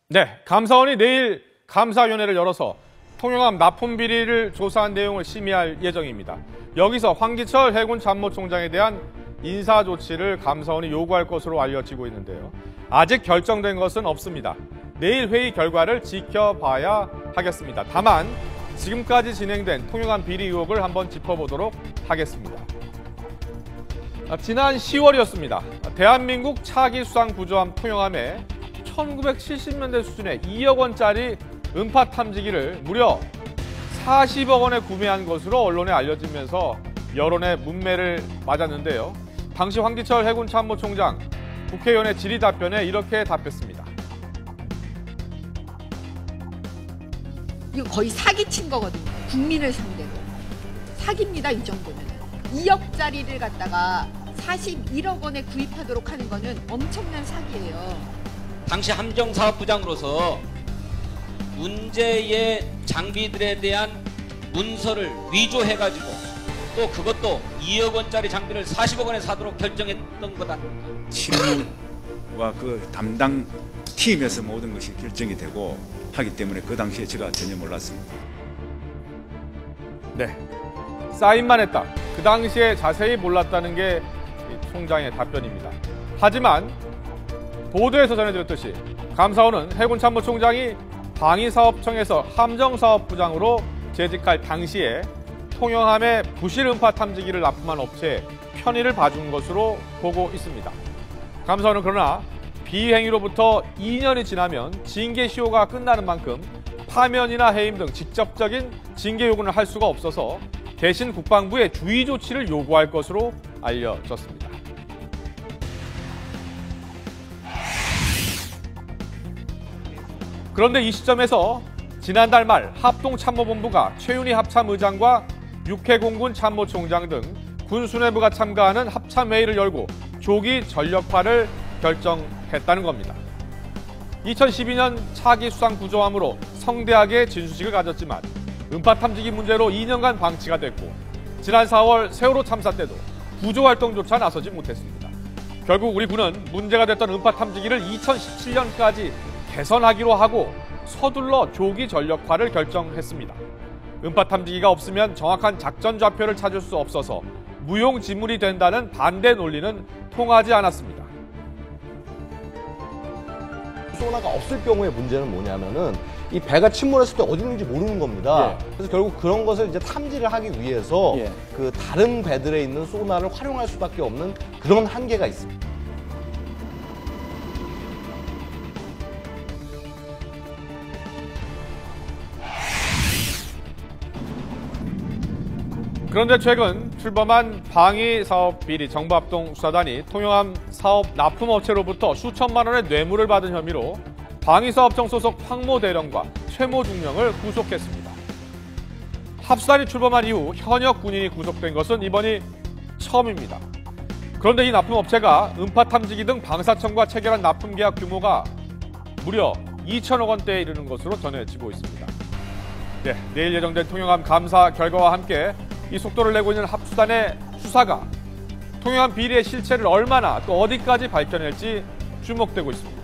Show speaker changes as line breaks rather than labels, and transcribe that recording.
네, 감사원이 내일 감사위원회를 열어서 통영함 납품 비리를 조사한 내용을 심의할 예정입니다. 여기서 황기철 해군 참모총장에 대한 인사 조치를 감사원이 요구할 것으로 알려지고 있는데요. 아직 결정된 것은 없습니다. 내일 회의 결과를 지켜봐야 하겠습니다. 다만 지금까지 진행된 통영함 비리 의혹을 한번 짚어보도록 하겠습니다. 지난 10월이었습니다. 대한민국 차기 수상 구조함 통영함에 1970년대 수준의 2억 원짜리 음파 탐지기를 무려 40억 원에 구매한 것으로 언론에 알려지면서 여론의 문매를 맞았는데요. 당시 황기철 해군 참모총장 국회의원의 질의 답변에 이렇게 답했습니다.
이거 거의 사기친 거거든요. 국민을 상대로. 사기입니다, 이 정도면. 2억짜리를 갖다가 41억 원에 구입하도록 하는 거는 엄청난 사기예요.
당시 함정사업부장으로서 문제의 장비들에 대한 문서를 위조해가지고 또 그것도 2억 원짜리 장비를 40억 원에 사도록 결정했던 거다.
실무와 그 담당 팀에서 모든 것이 결정이 되고 하기 때문에 그 당시에 제가 전혀 몰랐습니다.
네, 사인만 했다. 그 당시에 자세히 몰랐다는 게 총장의 답변입니다. 하지만 보도에서 전해드렸듯이 감사원은 해군 참모총장이 방위사업청에서 함정사업부장으로 재직할 당시에 통영함에 부실 음파 탐지기를 납품한 업체에 편의를 봐준 것으로 보고 있습니다. 감사원은 그러나 비행위로부터 2년이 지나면 징계 시효가 끝나는 만큼 파면이나 해임 등 직접적인 징계 요구는 할 수가 없어서 대신 국방부에 주의 조치를 요구할 것으로 알려졌습니다. 그런데 이 시점에서 지난달 말 합동참모본부가 최윤희 합참의장과 육해공군 참모총장 등 군수뇌부가 참가하는 합참회의를 열고 조기 전력화를 결정했다는 겁니다. 2012년 차기 수상 구조함으로 성대하게 진수식을 가졌지만 음파 탐지기 문제로 2년간 방치가 됐고 지난 4월 세월호 참사 때도 구조활동조차 나서지 못했습니다. 결국 우리 군은 문제가 됐던 음파 탐지기를 2017년까지 개선하기로 하고 서둘러 조기 전력화를 결정했습니다. 음파 탐지기가 없으면 정확한 작전 좌표를 찾을 수 없어서 무용지물이 된다는 반대 논리는 통하지 않았습니다.
소나가 없을 경우의 문제는 뭐냐면은 이 배가 침몰했을 때 어디 있는지 모르는 겁니다. 그래서 결국 그런 것을 이제 탐지를 하기 위해서 그 다른 배들에 있는 소나를 활용할 수밖에 없는 그런 한계가 있습니다.
그런데 최근 출범한 방위사업 비리 정부합동 수사단이 통영함 사업 납품업체로부터 수천만 원의 뇌물을 받은 혐의로 방위사업청 소속 황모 대령과 최모 중령을 구속했습니다. 합수단이 출범한 이후 현역 군인이 구속된 것은 이번이 처음입니다. 그런데 이 납품업체가 음파 탐지기 등 방사청과 체결한 납품 계약 규모가 무려 2천억 원대에 이르는 것으로 전해지고 있습니다. 네, 내일 예정된 통영함 감사 결과와 함께 이 속도를 내고 있는 합수단의 수사가 통영함 비리의 실체를 얼마나 또 어디까지 밝혀낼지 주목되고 있습니다.